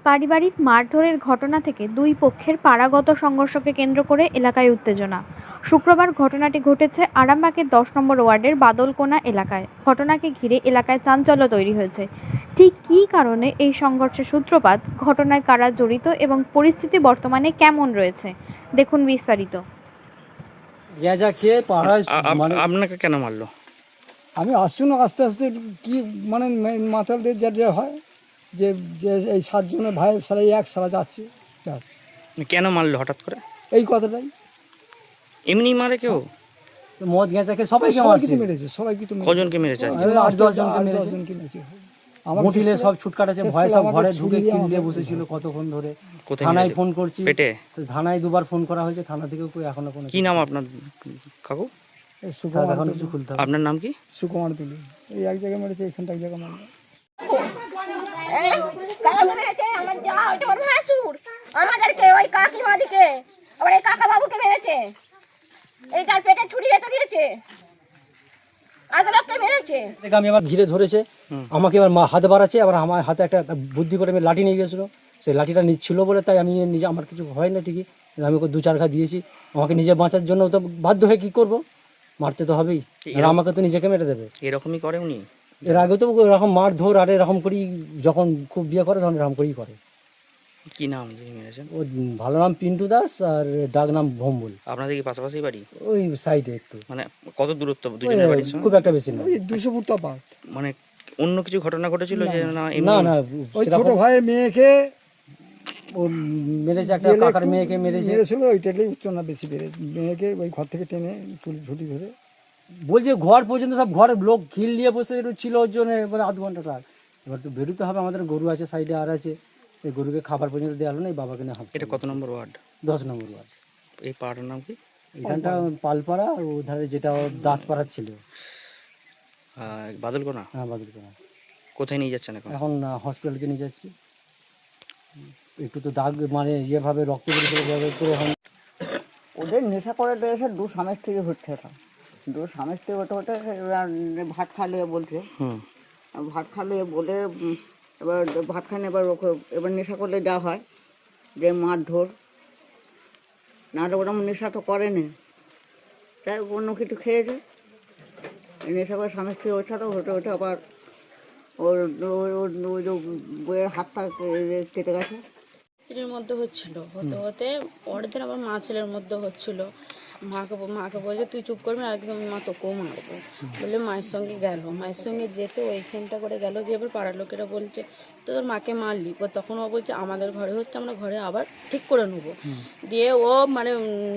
পারিবারিক মারধরের ঘটনা থেকে দুই পক্ষের পাড়াগত সংঘর্ষকে কেন্দ্র করে এলাকায় উত্তেজনা। শুক্রবার ঘটনাটি ঘটেছে আরামবাগের 10 নম্বর ওয়ার্ডের বাদলকোনা এলাকায়। ঘটনাকে ঘিরে এলাকায় চাঞ্চল্য তৈরি হয়েছে। ঠিক কী কারণে এই সংঘর্ষের সূত্রপাত, ঘটনায় কারা জড়িত এবং পরিস্থিতি বর্তমানে কেমন রয়েছে, দেখুন বিস্তারিত। আপনাকে কেন মারলো? আমি আসুন আস্তে আস্তে কি মানে মাতালদের যা হয় যে যে এই 7 জনের ভাই সারা এক সারা যাচ্ছে ব্যাস। কেন মারলো হঠাৎ করে? এই কথাটাই। এমনি মারে কেউ? মদ গেঁচাকে সবাইকে মেরেছে, সবাইকে তো কজনকে মেরেছে? 8-10 জনকে মেরেছে। আমার মুটিলে সব ছুটকাটাছে, ভয় সব ঘরে ঢুকে খিল দিয়ে বসেছিল কতক্ষণ ধরে। থানায় ফোন করছি, পেটে থানায় দুবার ফোন করা হয়েছে, থানা থেকেও কই এখনো কোনো। কি নাম আপনার কাকু? এখন কিছু খুলতে হবে। আপনার নাম কি? সুকুমার তুলি। এই এক জায়গায় মেরেছে, এখানটা এক জায়গায় মারলো। আমাদেরকে ওই কাকিমাদিকে আবার এই কাকা বাবুকে মেরেছে, এইটার পেটে ছুরি গেঁথে দিয়েছে, আদালতকে মেরেছে। আমি আবার ঘিরে ধরেছে, আমাকে এবার হাতে বাড়াচ্ছে, আবার আমার হাতে একটা বুদ্ধি করে লাঠি নিয়ে গেছিলো, সেই লাঠিটা নিচ্ছিল বলে তাই আমি নিজে, আমার কিছু হয় না ঠিকই, আমি ওকে 2-4 ঘা দিয়েছি। আমাকে নিজে বাঁচার জন্য তো বাধ্য হয়ে কী করবো, মারতে তো হবেই, আর আমাকে তো নিজেকে মেরে দেবে। এরকমই করে উনি? এর আগে তো এরকম মারধর আর এরকম করেই, যখন খুব বিয়ে করে তখন এরকম করেই করে। কি নাম যিনি মেরেছেন? ও ভালো নাম পিন্টু দাস, আর ডাক নাম ভম্বুল। আপনাদের কি পাশাপাশি বাড়ি? ওই সাইডে একটু। মানে কত দূরত্ব দুজনের বাড়ির সঙ্গে? খুব একটা বেশি না, 200 ফুট তফাৎ। মানে অন্য কিছু ঘটনা ঘটেছিল যে? না না, ওই ছোট ভাইয়ের মেয়েকে ও মেরেছে, একটা কাকার মেয়েকে মেরেছিল, ওইটাই উচ্চনা বেশি বেড়েছে। মেয়েকে ওই ঘর থেকে টেনে ছুটি ধরে বলছে ঘর পর্যন্ত সব ঘরের লোক খিল দিয়ে বসে ছিল ওর জন্য। এবার আধ ঘন্টা রাত, এবার তো বেরোতে হবে, আমাদের গরু আছে সাইডে আর আছে, এই গরুকে খাবার পর্যন্ত দেওয়া হলো না, এই বাবাকে নিয়ে হাসপাতাল। এটা কত নম্বর ওয়ার্ড? 10 নম্বর ওয়ার্ড। এই পাড়ার নাম কি? এখানটা পালপাড়া, আর ওধারে যেটা দাসপাড়া ছিল বাদলকোনা। হ্যাঁ, বাদলকোনা। কোথায় নিয়ে যাচ্ছেন এখন? এখন হসপিটালকে নিয়ে যাচ্ছি। একটু তো দাগ মানে ইয়েভাবে রক্ত বেরিয়েছিল এখন। ওদের নেশা করে এসে 2 স্বামী স্ত্রী হচ্ছে, এটা 2 স্বামী স্ত্রী হতে ভাত খালিয়ে বলছে, ভাত খালিয়ে বলে এবার ভাত খান, এবার নেশা করলে যা হয় যে মারধর, নাহলে ওরা নেশা তো করেনি, তাই অন্য কিছু খেয়েছে, নেশা করে স্বামী স্ত্রী হচ্ছে, তো হতে আবার ওর বইয়ের হাতটা কেটে গেছে। স্ত্রীর মধ্যে হতে হতে পরের দিন আবার মা ছেলের মধ্যে হচ্ছিল। মাকে বলছে তুই চুপ করবি না, একদম মা তোকেও মারবো বলে মায়ের সঙ্গে গেল। মায়ের সঙ্গে যেতে ওইখানটা করে গেল, যে এবার পাড়ার লোকেরা বলছে তোর মাকে মারলি, তখন ও বলছে আমাদের ঘরে হচ্ছে, আমরা ঘরে আবার ঠিক করে নেবো। দিয়ে ও মানে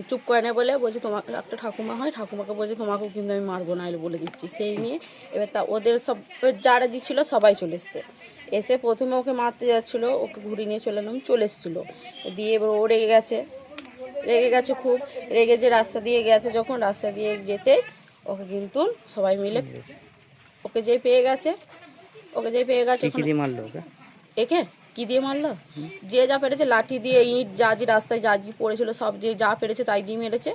চুপ করে নেয় বলে বলছে তোমাকে একটা ঠাকুমা হয়, ঠাকুমাকে বলছে তোমাকেও কিন্তু আমি মারবো না, বলে দিচ্ছি। সেই নিয়ে এবার ওদের সব যারা যে ছিল সবাই চলে এসছে। এসে প্রথমে ওকে মারতে যাচ্ছিলো, ওকে ঘুরিয়ে নিয়ে চলে এসেছিলো। দিয়ে এবার ও রেগে গেছে খুব, রেগে যে রাস্তা দিয়ে গেছে, যখন রাস্তা দিয়ে যেতে ওকে কিন্তু সবাই মিলে ওকে যেই পেয়ে গেছে একে কি দিয়ে মারলো, যে যা পেরেছে লাঠি দিয়ে, ইট যা রাস্তায় যা পড়েছিল সব যা পেরেছে তাই দিয়ে মেরেছে।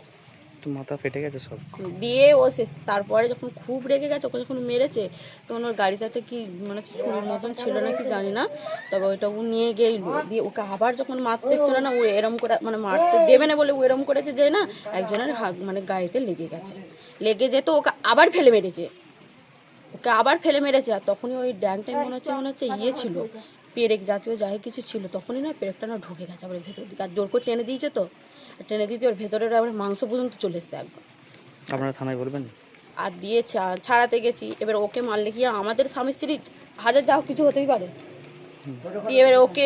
মাথা ফেটে গেছে সব। দিয়ে ও শেষ, তারপরে যখন খুব রেগে গেছে ওকে যখন মেরেছে, তখন ওর গাড়িতে একটা কি মানে ছুরির মতন ছিল না কি জানি না, তবে ওইটা ও নিয়ে গেলো। দিয়ে ওকে আবার যখন মারতে এসছিল না, ও এরম করে মানে মারতে দেবে না বলে ও এরম করেছে যে না একজনের হাত মানে গায়েতে লেগে যেত, ওকে আবার ফেলে মেরেছে। আর তখনই ওই ড্যাংটাই মনে হচ্ছে ইয়ে ছিল, পেরেক জাতীয় যাই কিছু ছিল, তখনই না পেরেকটা না ঢুকে গেছে আবার ভেতর দিকে, আর জোর করে টেনে দিয়েছে, তো টেনে দিতে ওর ভেতরের আবার মাংস পর্যন্ত চলে এসছে একবার। আপনারা থানায় বলবেন? আর দিয়ে ছাড়াতে গেছি, এবার ওকে মারলে কি আমাদের স্বামী স্ত্রী হাজার যা কিছু হতেই পারে। দিয়ে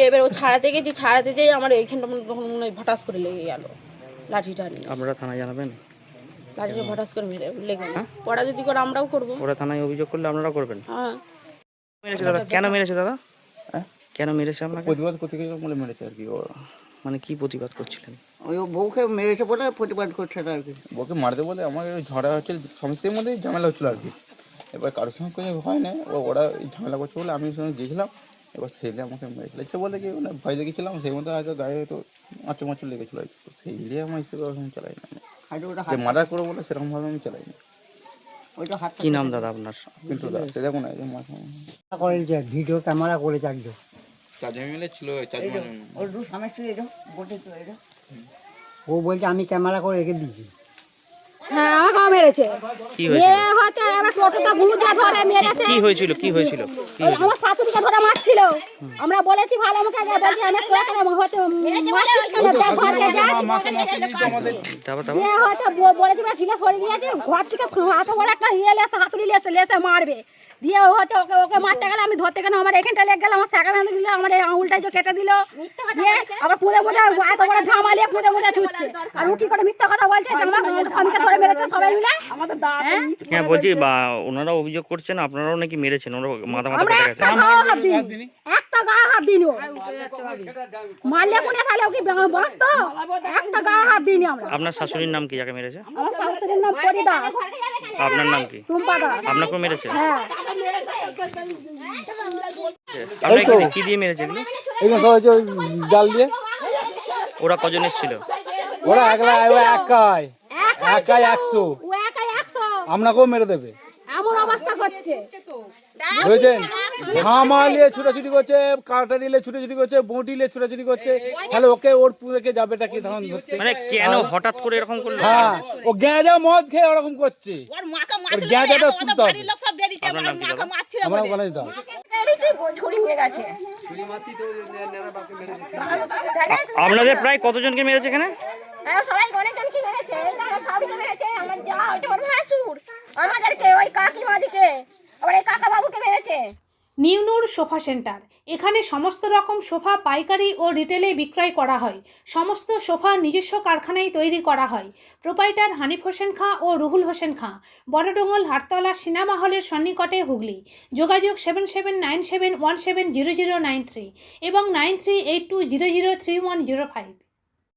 এবার ও ছাড়াতে গেছি, ছাড়াতে যাই আমার এইখানটা তখন মনে হয় ভটাস করে লেগে গেল লাঠিটা নিয়ে। আপনারা থানায় জানাবেন? লাঠিটা ভটাস করে লেগে পড়া যদি করে আমরাও করবো। ওরা থানায় অভিযোগ করলে আপনারা করবেন? হ্যাঁ। মেরেছে দাদা? কেন মেরেছে দাদা? কেন মেরেছে আপনাকে? প্রতিবাদ করতে গিয়ে বলে মেরেছে আর কি। মানে কি প্রতিবাদ করছিলেন? ওই বউকে মেরেছে বলে প্রতিবাদ করছে আর কি। বউকে মারতে বলে আমার ঝড়া হচ্ছিল, সমস্যার মধ্যেই ঝামেলা হচ্ছিল আর কি। এবার কারোর সঙ্গে কোনো হয় না, ওরা ঝামেলা করছে বলে আমি সঙ্গে গিয়েছিলাম, এবার ছেলে আমাকে মেরেছিল। ইচ্ছে বলতে কি মানে ভয় দেখেছিলাম, সেই মধ্যে হয়তো গায়ে হয়তো আঁচু লেগেছিলো, সেই নিয়ে আমার হিসেবে ওরকম চালাই না, মার্ডার করবো বলে সেরকমভাবে আমি চালাই না। কি নাম দাদা আপনার? কিন্তু সেটা কোনো ভিডিও ক্যামেরা করেছে একজন, চারজন মিলে ছিল, এই চারজন যে ওর দু স্বামী স্ত্রী এই যে বটে তো এই যে ও বলছে আমি ক্যামেরা করে রেখে দিয়েছি। হ্যাঁ আমাকেও মেরেছে। কি হয়েছিল মেয়ে হচ্ছে আমরা টোটোটা গুজা ধরে মেরেছে। কি হয়েছিল কি হয়েছিল ওই আমার শাশুড়িকে ধরে মারছিল। আমরা বলেছি ভালো মুখে বলছি আমি তোরা কেন হয়তো মারছিস কেন দেখ ঘরে যা। তারপর দিয়ে হয়তো বলেছি আমরা ঠিক আছে সরে গিয়েছি ঘর থেকে এত বড় একটা ইয়ে লেসে হাতুড়ি লেসে মারবে। দিয়ে হচ্ছে ওকে ওকে মারতে গেলে আমি ধরতে গেলে আমার এখানটা লেগে গেল, আমার শাখা বেঁধে দিল, আমার এই আঙুলটা যে কেটে দিল। দিয়ে আবার পুঁদে পুঁদে এত বড় ঝামালিয়ে পুঁদে পুঁদে ছুটছে। আর ও কি করে মিথ্যা কথা বলছে যে আমার স্বামীকে ধরে মেরেছে সবাই মিলে। হ্যাঁ? হ্যাঁ বলছি ওনারা অভিযোগ করছেন আপনারাও নাকি মেরেছেন, ওরা মাথা আমরা কেটে গেছে। একটা গায়ে হাত দিইনি, একটা গায়ে হাত দিইনি। মারলে কোনে তাহলে ও কি বাঁচতো? একটা গায়ে হাত দিইনি আমরা। আপনার শাশুড়ির নাম কি যাকে মেরেছে? আমার শাশুড়ির নাম পরিদা। আপনার নাম কি? টুম্পা দাস। আপনাকেও মেরেছে? হ্যাঁ আপনার কি দিয়ে মেরেছে এগুলো? এই সব হচ্ছে জাল দিয়ে। ওরা কজন এসেছিল? ওরা একলা একাই একাই 100, ও একাই 100 আপনাকেও মেরে দেবে। এমন অবস্থা করছে। বুঝেছেন? ঝামালিয়ে ছুটাছুটি করছে, কাটারিলে ছুটাছুটি করছে, বটিলে ছুটাছুটি করছে। তাহলে ওকে ওর পুরেকে যাবেটা কি তখন ধরতে? মানে কেন হঠাৎ করে এরকম করলো? হ্যাঁ, ও গ্যাঁজা মদ খেয়ে ওরকম করছে। ওর গ্যাঁজাটা তুলতে হবে। আপনার নাম কি দাদা? আমরা ওখানে যেতে হবে। ছুরি হয়ে গেছে। আপনাদের প্রায় কতজনকে মেরেছে এখানে? হ্যাঁ সবাই অনেকজনকে মেরেছে। এটা আমার শাশুড়িকে মেরেছে, আমার যা ওইটা আমার ভাসুর, আমাদেরকে ওই কাকিমাদিকে, আবার এই কাকা বাবুকে মেরেছে। নিউনুর সোফা সেন্টার, এখানে সমস্ত রকম সোফা পাইকারি ও রিটেলে বিক্রয় করা হয়। সমস্ত সোফা নিজস্ব কারখানায় তৈরি করা হয়। প্রোপাইটার হানিফ হোসেন খাঁ ও রুহুল হোসেন খাঁ, বড়ডোঙ্গল হাটতলা সিনেমা হলের সন্নিকটে, হুগলি। যোগাযোগ 7797170093 এবং 9382003105।